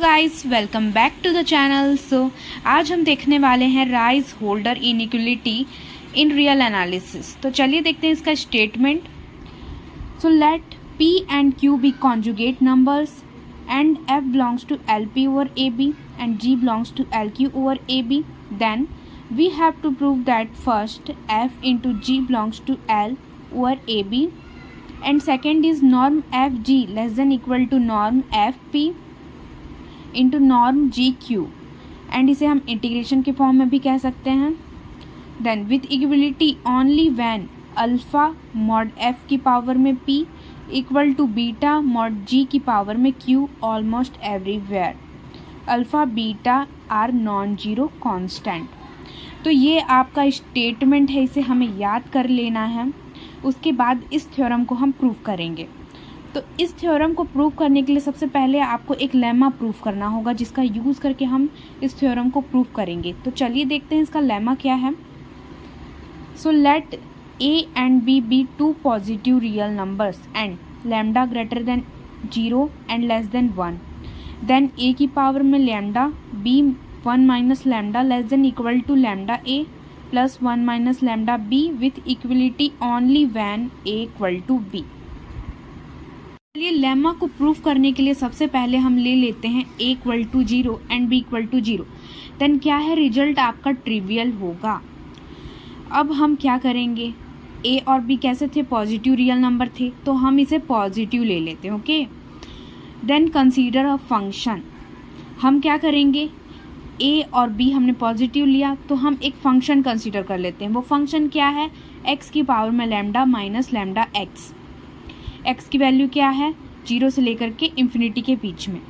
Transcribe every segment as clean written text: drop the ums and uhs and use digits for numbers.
Guys, welcome back to the channel. आज हम देखने वाले हैं rise Holder inequality in real analysis. तो चलिए देखते हैं इसका statement. Let P and Q be conjugate numbers and F belongs to LP over AB and G belongs to LQ over AB। Then we have to prove that first F into G belongs to L over AB and second is norm FG less than equal to norm FP into norm GQ and इसे हम integration के form में भी कह सकते हैं। Then with equality only when alpha mod F की power में P equal to beta mod G की पावर में Q almost everywhere. Alpha beta are non zero constant. तो ये आपका स्टेटमेंट है, इसे हमें याद कर लेना है। उसके बाद इस थ्योरम को हम प्रूव करेंगे। तो इस थ्योरम को प्रूव करने के लिए सबसे पहले आपको एक लेमा प्रूव करना होगा, जिसका यूज़ करके हम इस थ्योरम को प्रूव करेंगे। तो चलिए देखते हैं इसका लेमा क्या है। Let A and B be two positive real numbers and lambda greater than 0 and less than 1। Then A की पावर में lambda B 1 minus lambda less than equal to lambda A plus 1 minus lambda B with equality only when A equal to B। चलिए lemma को prove करने के लिए सबसे पहले हम ले लेते हैं A equal to 0 and B equal to 0। Then क्या है, रिजल्ट आपका ट्रिवियल होगा। अब हम क्या करेंगे, A और B कैसे थे, पॉजिटिव रियल नंबर थे, तो हम इसे पॉजिटिव ले लेते हैं। Okay, then consider a function. हम क्या करेंगे, A और B हमने पॉजिटिव लिया तो हम एक फंक्शन कंसीडर कर लेते हैं। वो फंक्शन क्या है, x की पावर में lambda minus lambda x। x की वैल्यू क्या है, 0 से लेकर के इन्फिनिटी के बीच में।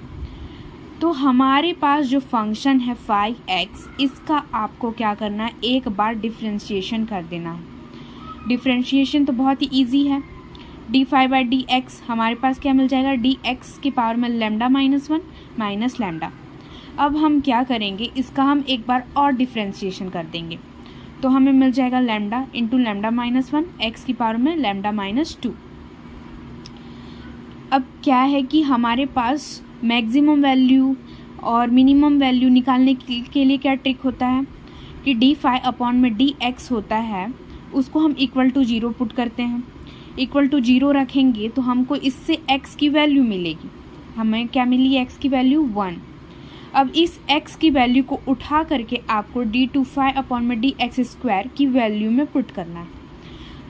तो हमारे पास जो फंक्शन है 5x, इसका आपको क्या करना है, एक बार डिफ्रेंशिएशन कर देना है। डिफ्रेंशिएशन तो बहुत ही ईजी है। d5/dx हमारे पास क्या मिल जाएगा, dx की पावर में लैम्डा माइनस 1 माइनस लैम्डा। अब हम क्या करेंगे, इसका हम एक बार और डिफ्रेंशिएशन कर देंगे तो हमें मिल जाएगा lambda into lambda minus 1 x की पावर में लैम्डा माइनस 2। अब क्या है कि हमारे पास मैक्सिमम वैल्यू और मिनिमम वैल्यू निकालने के लिए क्या ट्रिक होता है कि d5 अपॉन में dx होता है, उसको हम इक्वल टू 0 पुट करते हैं। इक्वल टू 0 रखेंगे तो हमको इससे x की वैल्यू मिलेगी। हमें क्या मिली, x की वैल्यू 1। अब इस x की वैल्यू को उठा करके आपको d25 अपॉन में dx स्क्वायर की वैल्यू में पुट करना है।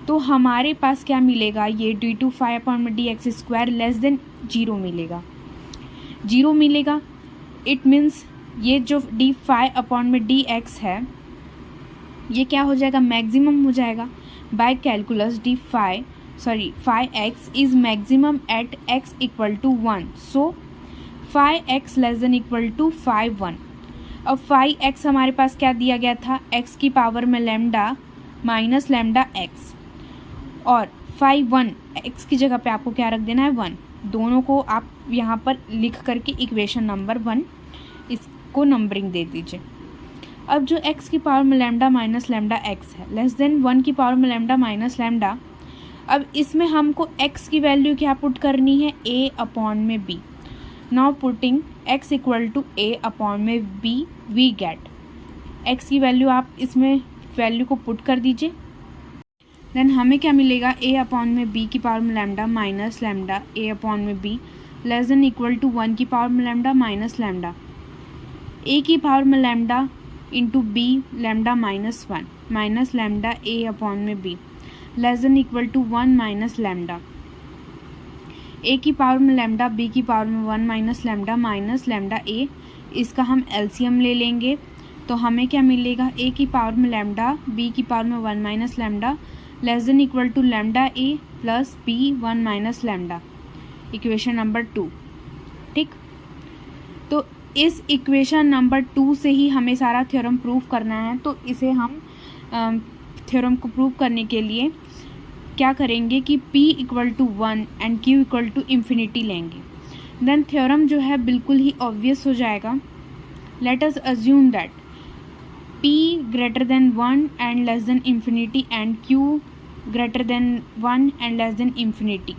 तो हमारे पास क्या मिलेगा, ये d25 अपॉन में dx स्क्वायर लेस देन 0 मिलेगा। 0 मिलेगा, इट मीन्स ये जो d5 अपॉन में dx है ये क्या हो जाएगा, मैक्सिमम हो जाएगा। By calculus d5x is maximum at x equal to 1। So 5x less than equal to 5 1। अब 5x हमारे पास क्या दिया गया था, x की पावर में लैम्डा माइनस लैम्डा x और 5 1 x की जगह पे आपको क्या रख देना है, 1। दोनों को आप यहाँ पर लिख करके इक्वेशन नंबर 1 इसको नंबरिंग दे दीजिए। अब जो x की पावर में लैम्डा माइनस लैम्डा x है लेस देन 1 की पावर में लैम्डा माइनस लैम्डा। अब इसमें हमको x की वैल्यू क्या पुट करनी है, a अपॉन में b। Now putting x equal to a upon में b वी गेट x की वैल्यू, आप इसमें वैल्यू को पुट कर दीजिए। देन हमें क्या मिलेगा, a अपॉन में b की पावर में lambda minus lambda a upon में b less than equal to 1 की पावर में लैम्डा माइनस लैम्डा a की पावर में lambda into b lambda minus 1 minus lambda a upon में b less than equal to 1 minus lambda a की power में lambda b की power में 1 minus lambda a। इसका हम एलसीएम ले लेंगे तो हमें क्या मिलेगा, a की पावर में लैम्डा b की पावर में 1 minus lambda less than equal to lambda a plus b 1 minus lambda, equation number 2। ठीक, तो इस इक्वेशन नंबर 2 से ही हमें सारा थ्योरम प्रूव करना है। तो इसे हम थ्योरम को प्रूव करने के लिए क्या करेंगे कि p equal to 1 and q equal to infinity लेंगे। देन थ्योरम जो है बिल्कुल ही ऑब्वियस हो जाएगा। Let us assume that p greater than 1 and less than infinity and q greater than 1 and less than infinity.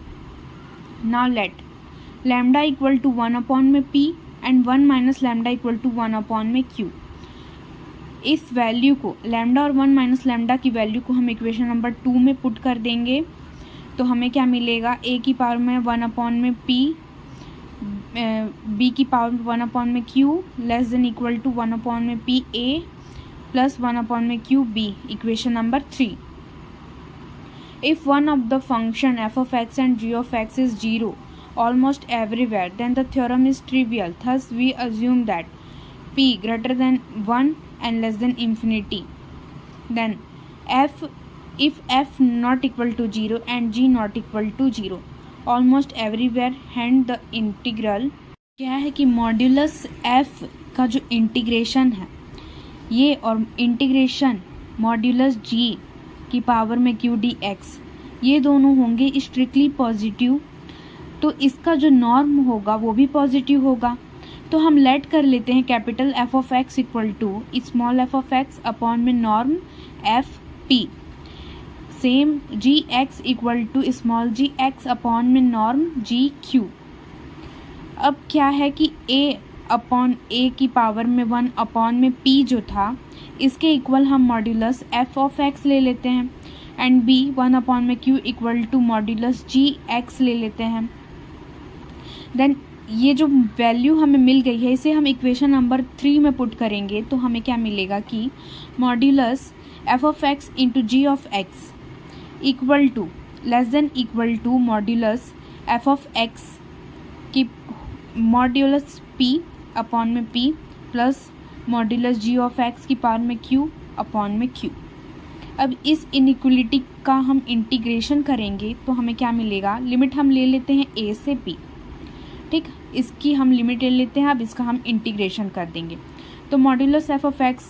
Now let lambda equal to 1 upon में p and 1 minus lambda equal to 1 upon में q. इस value को lambda और 1 minus lambda की value को हम equation number 2 में put कर देंगे तो हमें क्या मिलेगा, a की पावर में 1 अपॉन में p, b की पावर 1 अपॉन में q less than equal to 1 upon में p a प्लस 1 अपॉन में q b। Equation number 3, if one of the function f of x and g of x is 0 almost everywhere, then the theorem is trivial. Thus we assume that p greater than 1 and less than infinity, then if f not equal to 0 and g not equal to 0 almost everywhere, hence the integral क्या है कि modulus f का जो integration है ये और integration modulus g की power में q dx ये दोनों होंगे स्ट्रिक्टली पॉजिटिव, तो इसका जो नॉर्म होगा वो भी पॉजिटिव होगा। तो हम लेट कर लेते हैं capital f of x equal to small f of x upon में norm f p, same g x equal to small g x upon में नॉर्म g q। अब क्या है कि a अपॉन a की पावर में 1 अपॉन में p जो था इसके इक्वल हम मॉड्यूलस f ऑफ x ले लेते हैं एंड b 1 अपॉन में q equal to modulus g x ले लेते हैं। देन ये जो वैल्यू हमें मिल गई है इसे हम इक्वेशन नंबर 3 में पुट करेंगे तो हमें क्या मिलेगा कि modulus f of x into g of x equal to less than equal to modulus f of x की मॉड्यूलस p अपॉन में p plus modulus g of x की पावर में q अपॉन में q। अब इस inequality का हम integration करेंगे तो हमें क्या मिलेगा, लिमिट हम ले लेते हैं a से b, ठीक, इसकी हम लिमिट ले लेते हैं। अब इसका हम इंटीग्रेशन कर देंगे तो modulus f of x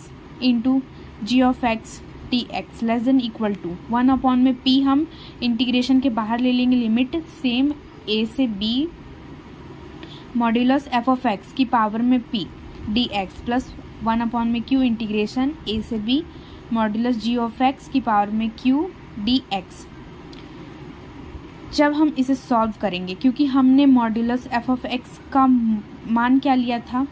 into g of x t x less than equal to 1 upon में p हम इंटीग्रेशन के बाहर ले लेंगे लिमिट, सेम a से b modulus f of x की पावर में p dx प्लस 1 अपॉन में q इंटीग्रेशन a से b modulus g of x की पावर में q dx। जब हम इसे सॉल्व करेंगे क्योंकि हमने मॉड्यूलस f ऑफ x का मान क्या लिया था,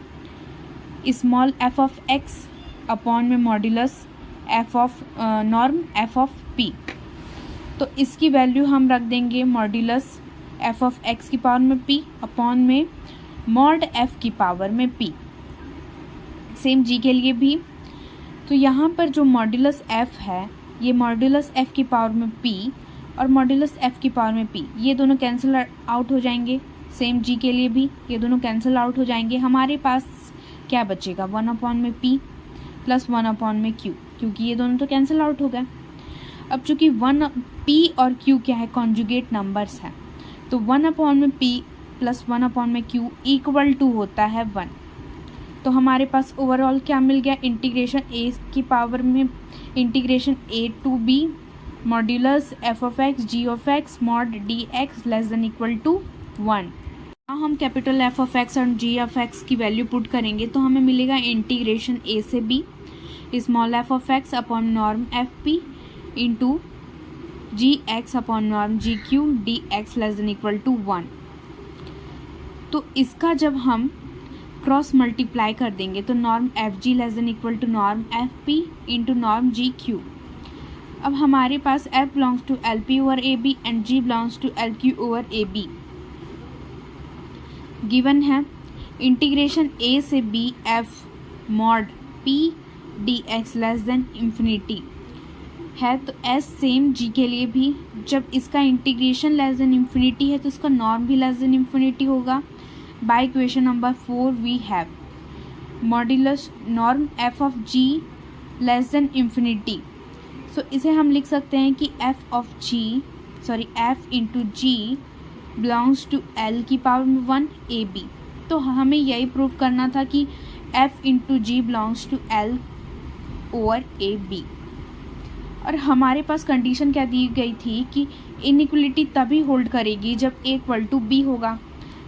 small f of x upon में modulus f of norm f of p, तो इसकी वैल्यू हम रख देंगे मॉड्यूलस f ऑफ x की पावर में p अपॉन में मॉड f की पावर में p, सेम g के लिए भी। तो यहाँ पर जो मॉड्यूलस f है ये मॉड्यूलस f की पावर में p और मॉड्यूलस f की पावर में p ये दोनों कैंसिल आउट हो जाएंगे, सेम g के लिए भी ये दोनों कैंसिल आउट हो जाएंगे। हमारे पास क्या बचेगा, 1 अपॉन में p प्लस 1 अपॉन में q, क्योंकि ये दोनों तो कैंसिल आउट हो गए। अब चूँकि p और q क्या है, कॉन्जुगेट नंबर्स है, तो 1 अपॉन में p प्लस 1 अपॉन में q इक्वल टू होता है 1। तो हमारे पास ओवरऑल क्या मिल गया, इंटीग्रेशन a की पावर में integration a to b modulus f of x g of x mod dx less than equal to 1। now हम कैपिटल f ऑफ x और g ऑफ x की वैल्यू पुट करेंगे तो हमें मिलेगा इंटीग्रेशन a से b small f of x upon norm f p into g x upon norm g q d x less than equal to 1। तो इसका जब हम क्रॉस मल्टीप्लाई कर देंगे तो norm f g less than equal to norm f p into norm g q. अब हमारे पास f belongs to l p over a b and g belongs to l q over a b given है। Integration a से b f mod p d x less than infinity है, तो s same g के लिए भी जब इसका integration less than infinity है तो इसका नॉर्म भी लेस देन इंफिनिटी होगा। By equation number 4 we have modulus norm f of g less than infinity, so इसे हम लिख सकते हैं कि f into g belongs to l की पावर में 1 ए बी। तो हमें यही प्रूव करना था कि f into g belongs to l over a b. और हमारे पास कंडीशन क्या दी गई थी कि इनइक्वलिटी तभी होल्ड करेगी जब a इक्वल टू b होगा।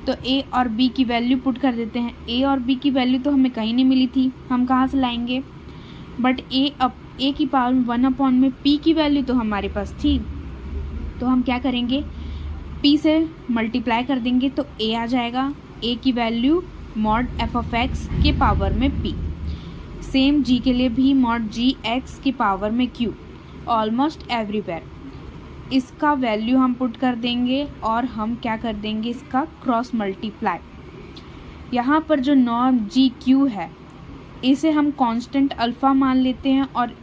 तो a और b की वैल्यू पुट कर देते हैं। a और b की वैल्यू तो हमें कहीं नहीं मिली थी, हम कहाँ से लाएंगे, बट a की पावर 1 अपॉन में p की वैल्यू तो हमारे पास थी। तो हम क्या करेंगे, p से मल्टीप्लाई कर देंगे तो a आ जाएगा। a की value mod F of x के पावर में पी। सेम जी के लिए भी मॉड जी एक्स की पावर में क्यू ऑलमोस्ट एवरीवेयर। इसका वैल्यू हम पुट कर देंगे और हम क्या कर देंगे, इसका क्रॉस मल्टीप्लाई। यहाँ पर जो नॉर्म जी क्यू है इसे हम कांस्टेंट अल्फ़ा मान लेते हैं और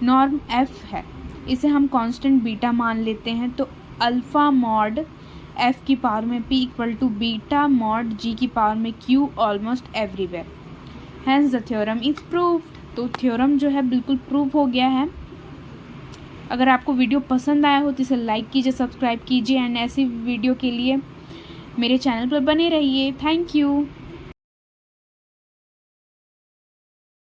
नॉर्म एफ है इसे हम कांस्टेंट बीटा मान लेते हैं। तो अल्फ़ा मॉड एफ की पावर में p equal to beta mod g की पावर में q almost everywhere. Hence the theorem is proved. तो थ्योरम जो है बिल्कुल प्रूव हो गया है। अगर आपको वीडियो पसंद आया हो तो इसे लाइक कीजिए, सब्सक्राइब कीजिए एंड ऐसी वीडियो के लिए मेरे चैनल पर बने रहिए। Thank you.